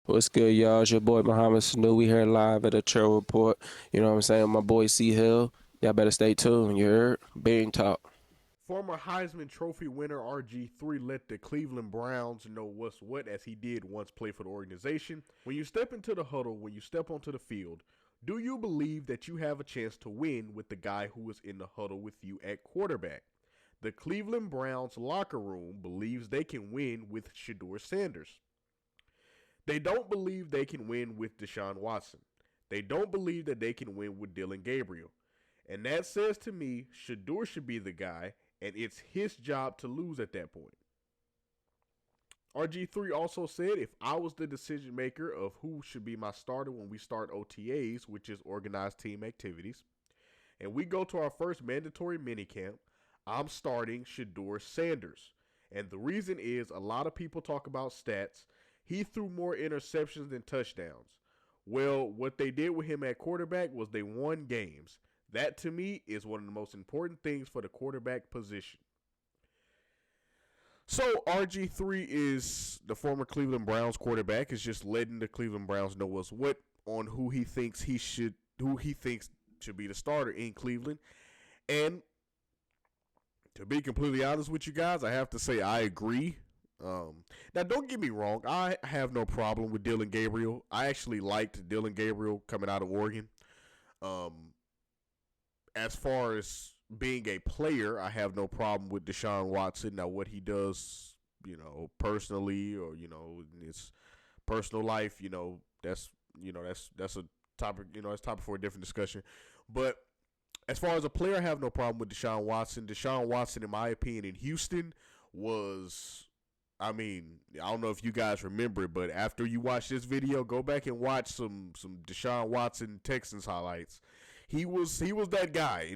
What's good, y'all? It's your boy Muhammad Sanu. We here live at a trail report. You know what I'm saying? My boy C Hill. Y'all better stay tuned. You heard? Being talk. Former Heisman Trophy winner RG3 let the Cleveland Browns know what's what as he did once play for the organization. When you step into the huddle, when you step onto the field, do you believe that you have a chance to win with the guy who is in the huddle with you at quarterback? The Cleveland Browns locker room believes they can win with Shedeur Sanders. They don't believe they can win with Deshaun Watson. They don't believe that they can win with Dylan Gabriel. And that says to me, Shedeur should be the guy, and it's his job to lose at that point. RG3 also said if I was the decision maker of who should be my starter when we start OTAs, which is organized team activities, and we go to our first mandatory minicamp, I'm starting Shedeur Sanders. And the reason is a lot of people talk about stats. He threw more interceptions than touchdowns. Well, what they did with him at quarterback was they won games. That to me is one of the most important things for the quarterback position. So RG3 is the former Cleveland Browns quarterback, is just letting the Cleveland Browns know what's what on who he thinks should be the starter in Cleveland. And to be completely honest with you guys, I have to say I agree. Now, don't get me wrong. I have no problem with Dylan Gabriel. I actually liked Dylan Gabriel coming out of Oregon. Um, as far as being a player, I have no problem with Deshaun Watson. Now, what he does, personally, or in his personal life, that's a topic. That's topic for a different discussion. But as far as a player, I have no problem with Deshaun Watson. Deshaun Watson, in my opinion, in Houston was. I mean, I don't know if you guys remember it, but after you watch this video, go back and watch some Deshaun Watson Texans highlights. He was that guy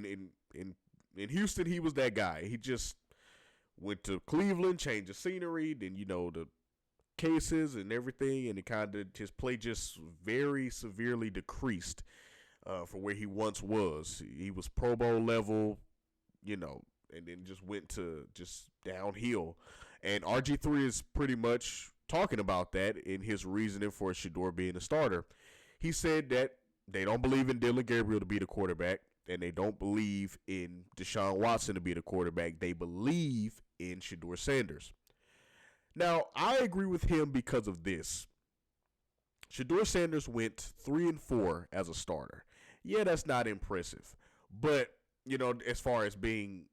in Houston. He was that guy. He just went to Cleveland, changed the scenery, then the cases and everything, and it kind of his play just very severely decreased from where he once was. He was Pro Bowl level, and then just went to just downhill. And RG3 is pretty much talking about that in his reasoning for Shedeur being a starter. He said that they don't believe in Dylan Gabriel to be the quarterback, and they don't believe in Deshaun Watson to be the quarterback. They believe in Shedeur Sanders. Now, I agree with him because of this. Shedeur Sanders went 3-4 as a starter. Yeah, that's not impressive. But, as far as being,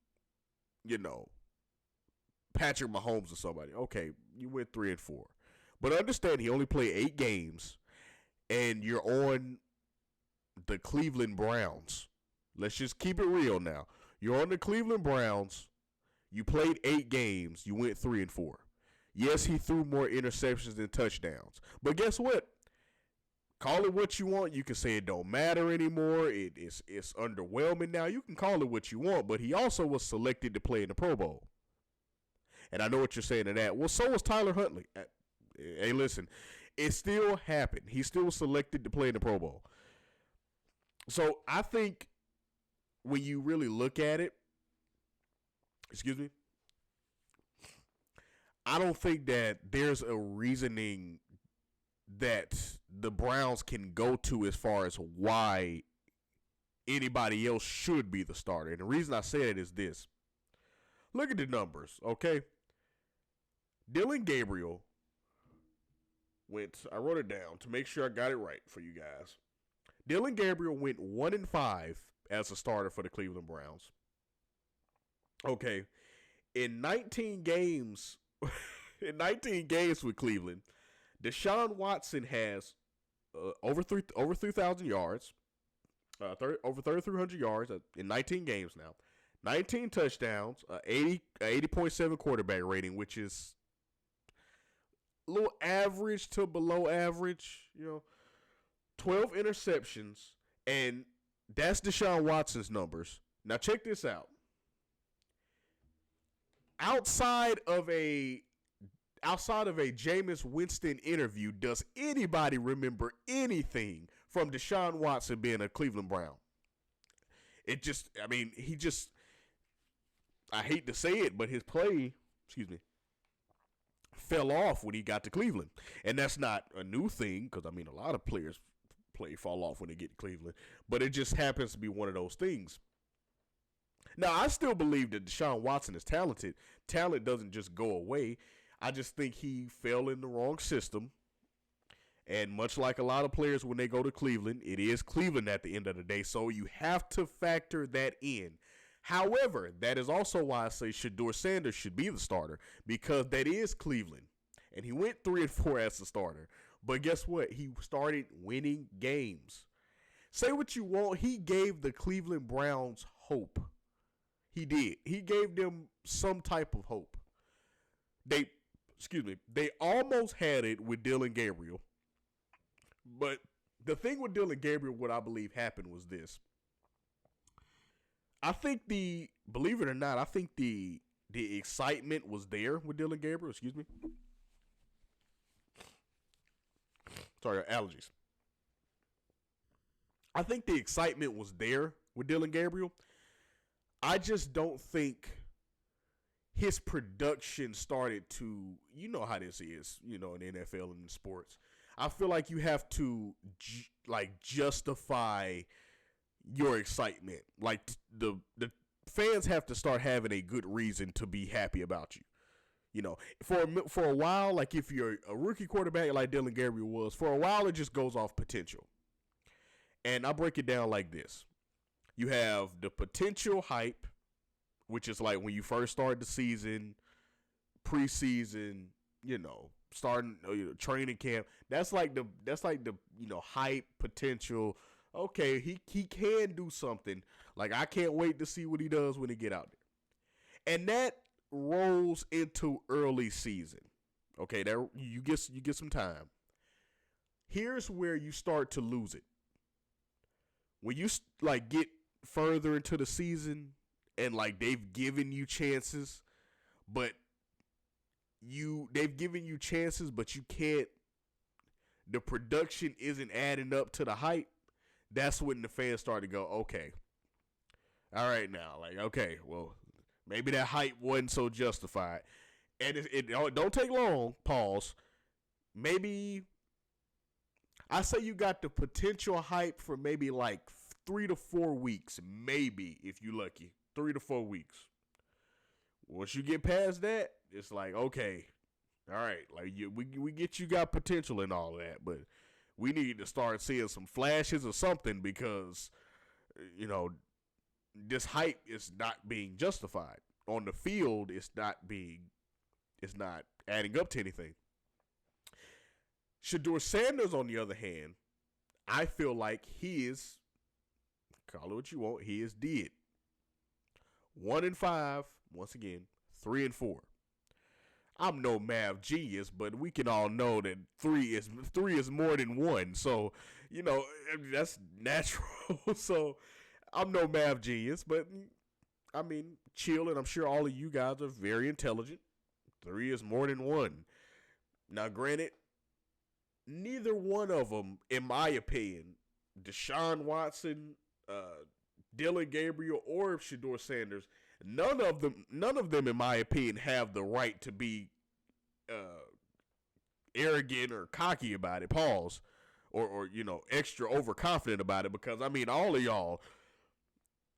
Patrick Mahomes or somebody, okay, you went 3-4. But understand he only played 8 games, and you're on the Cleveland Browns. Let's just keep it real now. You're on the Cleveland Browns. You played 8 games. You went 3-4. Yes, he threw more interceptions than touchdowns. But guess what? Call it what you want. You can say it don't matter anymore. It's underwhelming now. You can call it what you want, but he also was selected to play in the Pro Bowl. And I know what you're saying to that. Well, so was Tyler Huntley. Hey, listen, it still happened. He still was selected to play in the Pro Bowl. So I think when you really look at it, I don't think that there's a reasoning that the Browns can go to as far as why anybody else should be the starter. And the reason I say it is this. Look at the numbers, okay? Dylan Gabriel I wrote it down to make sure I got it right for you guys. Dylan Gabriel went 1-5 as a starter for the Cleveland Browns. Okay. In 19 games, with Cleveland, Deshaun Watson has over 3,000 yards, over 3,300 yards in 19 games now. 19 touchdowns, 80.7 quarterback rating, which is a little average to below average, 12 interceptions, and that's Deshaun Watson's numbers. Now check this out. Outside of a Jameis Winston interview, does anybody remember anything from Deshaun Watson being a Cleveland Brown? I hate to say it, but his play, fell off when he got to Cleveland. And that's not a new thing because, I mean, a lot of players fall off when they get to Cleveland. But it just happens to be one of those things. Now, I still believe that Deshaun Watson is talented. Talent doesn't just go away. I just think he fell in the wrong system. And much like a lot of players when they go to Cleveland, it is Cleveland at the end of the day. So you have to factor that in. However, that is also why I say Shedeur Sanders should be the starter, because that is Cleveland. And he went 3-4 as a starter. But guess what? He started winning games. Say what you want, he gave the Cleveland Browns hope. He did. He gave them some type of hope. They almost had it with Dylan Gabriel. But the thing with Dylan Gabriel, what I believe happened was this. I think believe it or not, I think the excitement was there with Dylan Gabriel. Excuse me. Sorry, allergies. I think the excitement was there with Dylan Gabriel. I just don't think his production started to, you know how this is, you know, in the NFL and in sports. I feel like you have to justify your excitement. Like the fans have to start having a good reason to be happy about you. You know, for a while, like if you're a rookie quarterback like Dylan Gabriel was, for a while it just goes off potential. And I break it down like this. You have the potential hype, which is like when you first start the season, preseason, you know, starting training camp. That's like the hype potential. Okay, he can do something. Like I can't wait to see what he does when he get out there. And that rolls into early season. Okay, there you get some time. Here's where you start to lose it. When you get further into the season and they've given you chances, but they've given you chances, but you can't. The production isn't adding up to the hype. That's when the fans start to go, okay, all right now, okay, well, maybe that hype wasn't so justified, and it don't take long. Pause. Maybe I say you got the potential hype for maybe 3 to 4 weeks, maybe if you lucky, 3 to 4 weeks. Once you get past that, it's okay, all right, we get you got potential and all that, but we need to start seeing some flashes or something because, this hype is not being justified on the field. It's not adding up to anything. Shedeur Sanders, on the other hand, I feel like he is, call it what you want, he is dead. 1-5, once again, 3-4. I'm no math genius, but we can all know that three is more than one. So, that's natural. So, I'm no math genius, but I mean, chill, and I'm sure all of you guys are very intelligent. 3 is more than 1. Now, granted, neither one of them, in my opinion, Deshaun Watson, Dylan Gabriel, or Shedeur Sanders, none of them, in my opinion, have the right to be arrogant or cocky about it. Pause, or extra overconfident about it. Because all of y'all.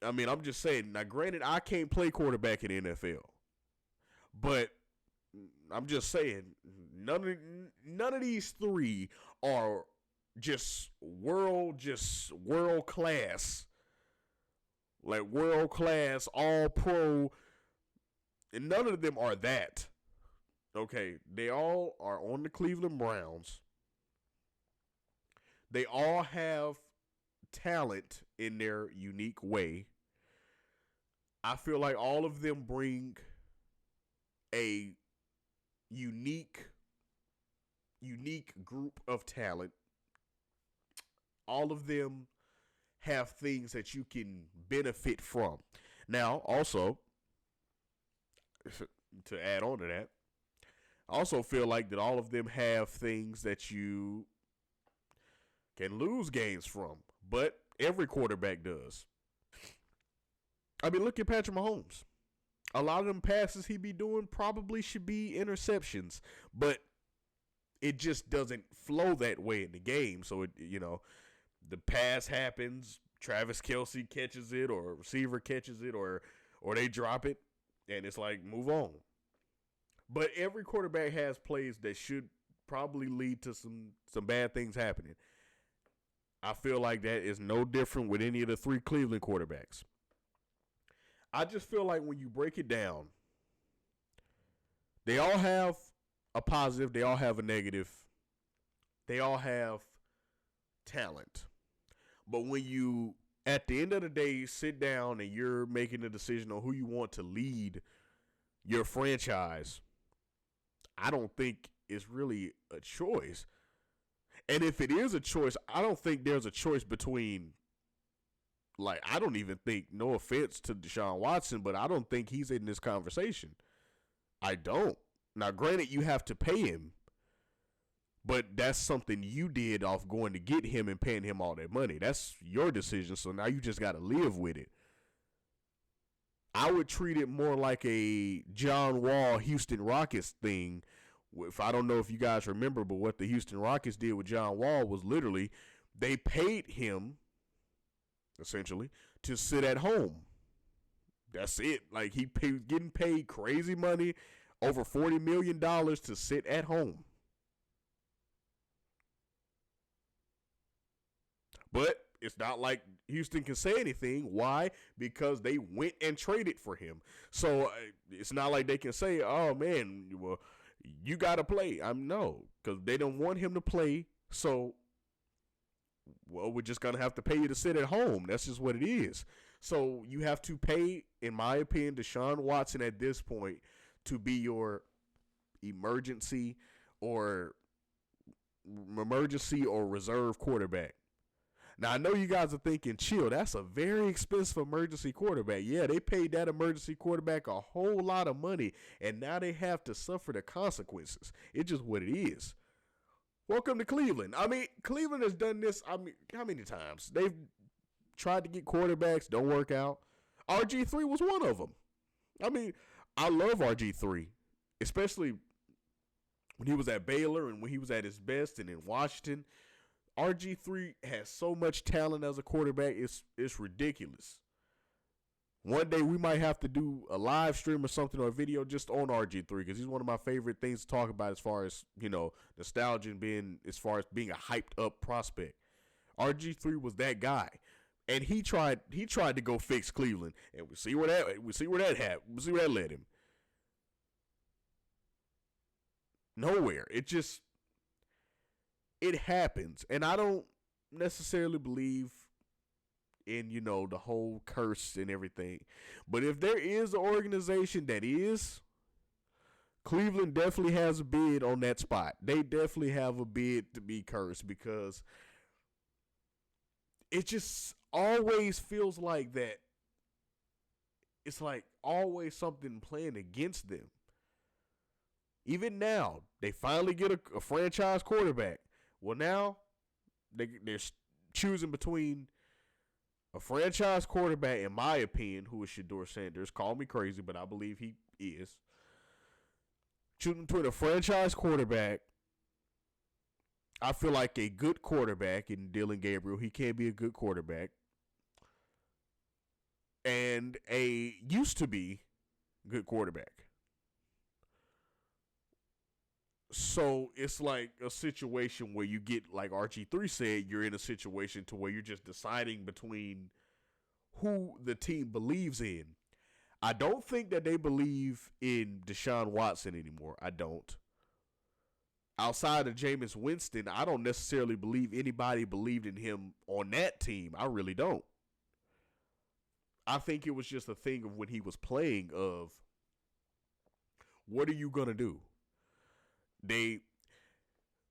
I'm just saying. Now, granted, I can't play quarterback in the NFL, but I'm just saying none of these 3 are just world class. Like world class, all pro, and none of them are that. Okay, they all are on the Cleveland Browns. They all have talent in their unique way. I feel like all of them bring a unique group of talent. All of them have things that you can benefit from. Now, also, to add on to that, I also feel like that all of them have things that you can lose games from, but every quarterback does. Look at Patrick Mahomes. A lot of them passes he be doing probably should be interceptions, but it just doesn't flow that way in the game. So the pass happens, Travis Kelce catches it, or a receiver catches it, or they drop it, and it's like, move on. But every quarterback has plays that should probably lead to some bad things happening. I feel like that is no different with any of the three Cleveland quarterbacks. I just feel like when you break it down, they all have a positive, they all have a negative, they all have talent. But when you, at the end of the day, sit down and you're making a decision on who you want to lead your franchise, I don't think it's really a choice. And if it is a choice, I don't think there's a choice between, like, I don't even think, no offense to Deshaun Watson, but I don't think he's in this conversation. I don't. Now, granted, you have to pay him, but that's something you did off going to get him and paying him all that money. That's your decision, so now you just got to live with it. I would treat it more like a John Wall Houston Rockets thing. If I don't know if you guys remember, but what the Houston Rockets did with John Wall was literally they paid him, essentially, to sit at home. That's it. Like, getting paid crazy money, over $40 million to sit at home. But it's not like Houston can say anything. Why? Because they went and traded for him. So it's not like they can say, oh, man, well, you got to play. No, because they don't want him to play. So, well, we're just going to have to pay you to sit at home. That's just what it is. So you have to pay, in my opinion, Deshaun Watson at this point to be your emergency or reserve quarterback. Now, I know you guys are thinking, chill, that's a very expensive emergency quarterback. Yeah, they paid that emergency quarterback a whole lot of money, and now they have to suffer the consequences. It's just what it is. Welcome to Cleveland. I mean, Cleveland has done this, how many times? They've tried to get quarterbacks, don't work out. RG3 was one of them. I mean, I love RG3, especially when he was at Baylor and when he was at his best and in Washington. RG3 has so much talent as a quarterback, it's ridiculous. One day we might have to do a live stream or something or a video just on RG3 because he's one of my favorite things to talk about as far as, nostalgia and as far as being a hyped up prospect. RG3 was that guy. And he tried to go fix Cleveland. And we see where that happened. We see where that led him. Nowhere. It happens. And I don't necessarily believe in, the whole curse and everything. But if there is an organization that is, Cleveland definitely has a bid on that spot. They definitely have a bid to be cursed because it just always feels like that. It's like always something playing against them. Even now, they finally get a franchise quarterback. Well, now they're choosing between a franchise quarterback, in my opinion, who is Shedeur Sanders. Call me crazy, but I believe he is. Choosing between a franchise quarterback, I feel like a good quarterback in Dylan Gabriel. He can be a good quarterback. And a used to be good quarterback. So it's like a situation where you get, like RG3 said, you're in a situation to where you're just deciding between who the team believes in. I don't think that they believe in Deshaun Watson anymore. I don't. Outside of Jameis Winston, I don't necessarily believe anybody believed in him on that team. I really don't. I think it was just a thing of when he was playing of, what are you going to do? They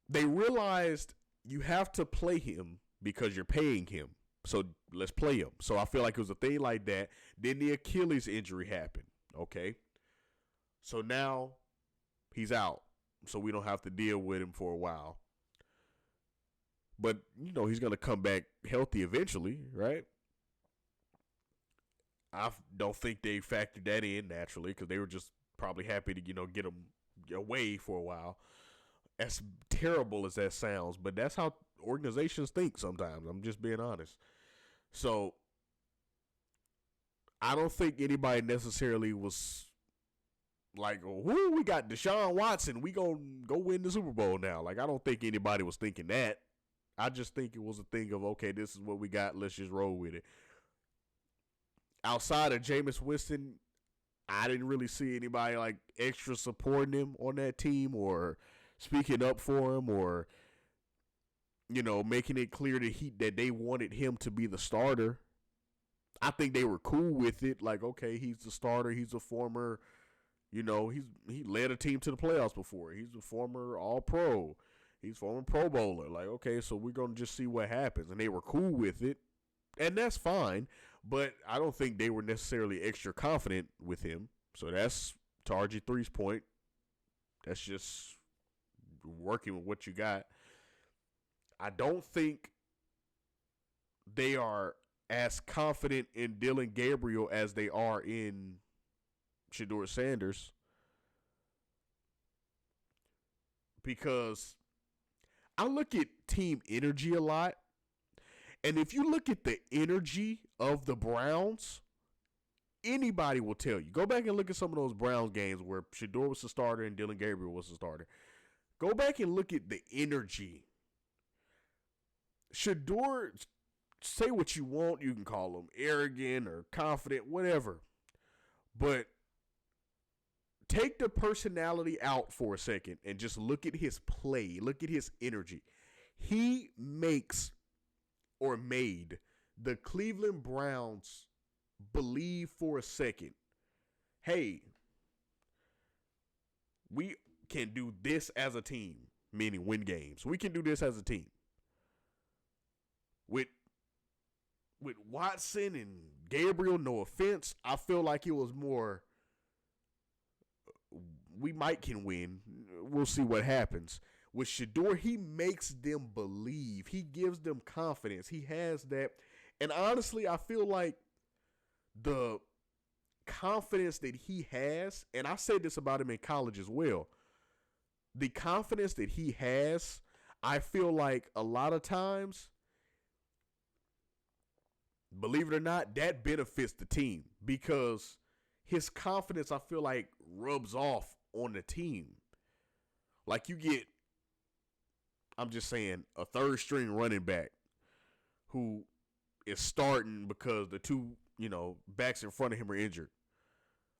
realized you have to play him because you're paying him. So let's play him. So I feel like it was a thing like that. Then the Achilles injury happened. Okay. So now he's out. So we don't have to deal with him for a while. But, he's going to come back healthy eventually, right? I don't think they factored that in naturally because they were just probably happy to get him away for a while. As terrible as that sounds, but that's how organizations think sometimes. I'm just being honest. So I don't think anybody necessarily was like, "Whoo, we got Deshaun Watson. We gonna go win the Super Bowl now." Like I don't think anybody was thinking that. I just think it was a thing of, okay, this is what we got. Let's just roll with it. Outside of Jameis Winston, I didn't really see anybody like extra supporting him on that team or speaking up for him or making it clear that they wanted him to be the starter. I think they were cool with it. Like, okay, he's the starter. He's a former, he led a team to the playoffs before. He's a former All-Pro. He's a former Pro Bowler. Like, okay, so we're going to just see what happens. And they were cool with it. And that's fine. But I don't think they were necessarily extra confident with him. So that's to RG3's point. That's just working with what you got. I don't think they are as confident in Dylan Gabriel as they are in Shedeur Sanders. Because I look at team energy a lot. And if you look at the energy of the Browns, anybody will tell you. Go back and look at some of those Browns games where Shedeur was the starter and Dylan Gabriel was the starter. Go back and look at the energy. Shedeur, say what you want. You can call him arrogant or confident, whatever. But take the personality out for a second and just look at his play. Look at his energy. He makes or made the Cleveland Browns believe for a second, hey, we can do this as a team, meaning win games. We can do this as a team. With Watson and Gabriel, no offense, I feel like it was more, we might can win. We'll see what happens. With Shedeur, he makes them believe. He gives them confidence. He has that. And honestly, I feel like the confidence that he has, and I said this about him in college as well, the confidence that he has, I feel like a lot of times, believe it or not, that benefits the team because his confidence, I feel like, rubs off on the team. Like you get, I'm just saying, a third string running back who is starting because the two, backs in front of him are injured.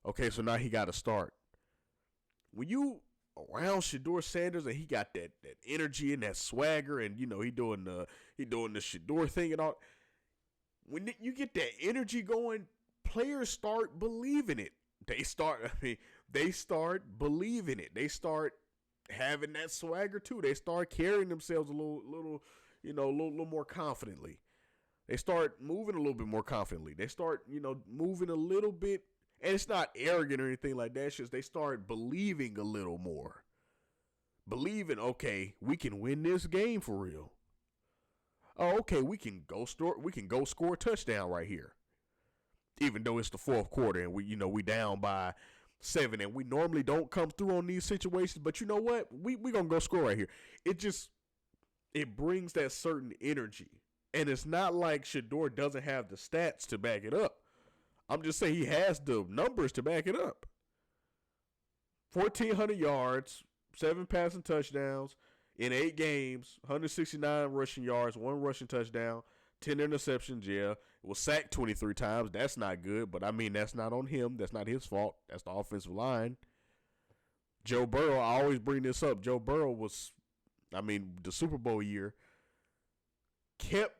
Okay, so now he got to start. When you around Shedeur Sanders and he got that energy and that swagger and he doing the Shedeur thing and all, when you get that energy going, players start believing it. They start believing it. They start having that swagger too. They start carrying themselves a little more confidently. They start moving a little bit more confidently. They start, moving a little bit, and it's not arrogant or anything like that. It's just they start believing a little more. Believing, okay, we can win this game for real. Oh, okay, we can go score a touchdown right here. Even though it's the fourth quarter and we down by 7 and we normally don't come through on these situations, but you know what? We gonna go score right here. It brings that certain energy. And it's not like Shedeur doesn't have the stats to back it up. I'm just saying he has the numbers to back it up. 1,400 yards, 7 passing touchdowns in 8 games, 169 rushing yards, 1 rushing touchdown, 10 interceptions. Yeah, it was sacked 23 times. That's not good, but I mean, that's not on him. That's not his fault. That's the offensive line. Joe Burrow, I always bring this up. Joe Burrow was, the Super Bowl year, kept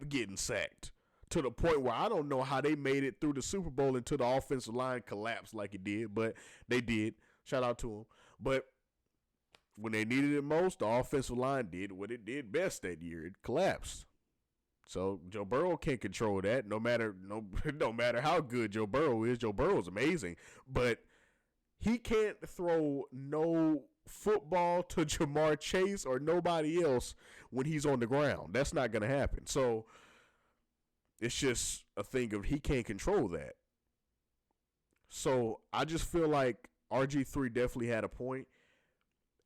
getting sacked to the point where I don't know how they made it through the Super Bowl until the offensive line collapsed like it did, but they did. Shout out to them. But when they needed it most, the offensive line did what it did best that year. It collapsed. So Joe Burrow can't control that. No matter how good Joe Burrow is. Joe Burrow is amazing, but he can't throw no football to Jamar Chase or nobody else when he's on the ground. That's not going to happen. So It's just a thing of he can't control that. So I just feel like RG3 definitely had a point.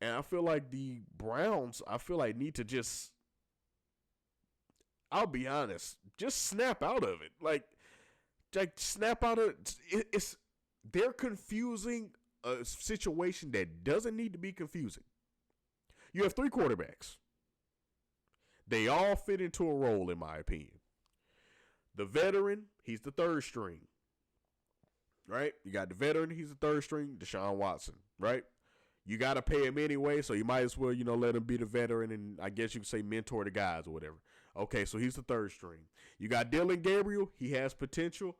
And I feel like the Browns, need to just, I'll be honest, just snap out of it. Like snap out of it. They're confusing a situation that doesn't need to be confusing. You have 3 quarterbacks. They all fit into a role, in my opinion. The veteran, he's the third string. Right? You got the veteran, he's the third string, Deshaun Watson. Right? You got to pay him anyway, so you might as well, let him be the veteran and I guess you could say mentor the guys or whatever. Okay, so he's the third string. You got Dylan Gabriel, he has potential.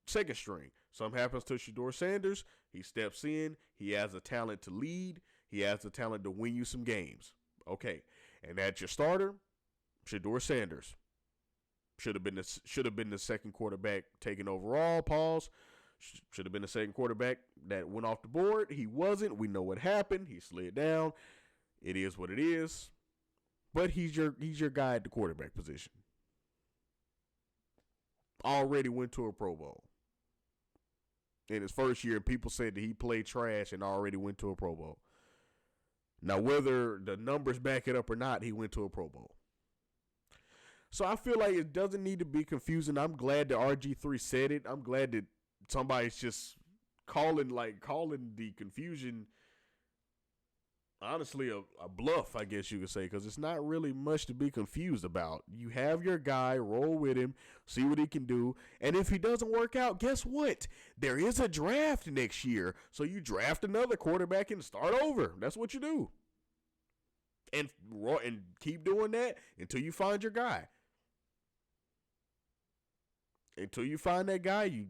Second string. Something happens to Shedeur Sanders, he steps in, he has the talent to lead, he has the talent to win you some games. Okay, and that's your starter, Shedeur Sanders. Should have been the second quarterback taken overall. Pause. Should have been the second quarterback that went off the board. He wasn't. We know what happened. He slid down. It is what it is. But he's your guy at the quarterback position. Already went to a Pro Bowl in his first year. People said that he played trash and already went to a Pro Bowl. Now, whether the numbers back it up or not, he went to a Pro Bowl. So I feel like it doesn't need to be confusing. I'm glad that RG3 said it. I'm glad that somebody's just calling the confusion, honestly, a bluff, I guess you could say, because it's not really much to be confused about. You have your guy, roll with him, see what he can do, and if he doesn't work out, guess what? There is a draft next year, so you draft another quarterback and start over. That's what you do. And keep doing that until you find your guy. Until you find that guy, you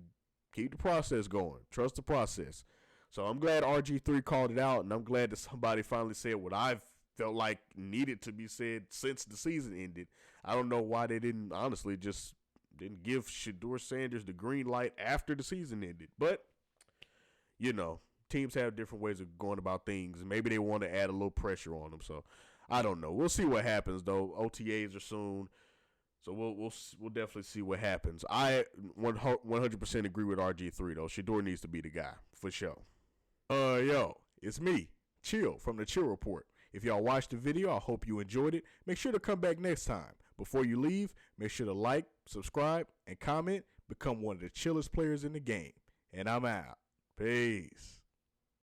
keep the process going. Trust the process. So I'm glad RG3 called it out, and I'm glad that somebody finally said what I've felt like needed to be said since the season ended. I don't know why they didn't give Shedeur Sanders the green light after the season ended. But, teams have different ways of going about things, and maybe they want to add a little pressure on them. So I don't know. We'll see what happens, though. OTAs are soon. So we'll definitely see what happens. I 100% agree with RG3 though. Shedeur needs to be the guy for sure. It's me, Chill from the Chill Report. If y'all watched the video, I hope you enjoyed it. Make sure to come back next time. Before you leave, make sure to like, subscribe, and comment. Become one of the chillest players in the game. And I'm out. Peace.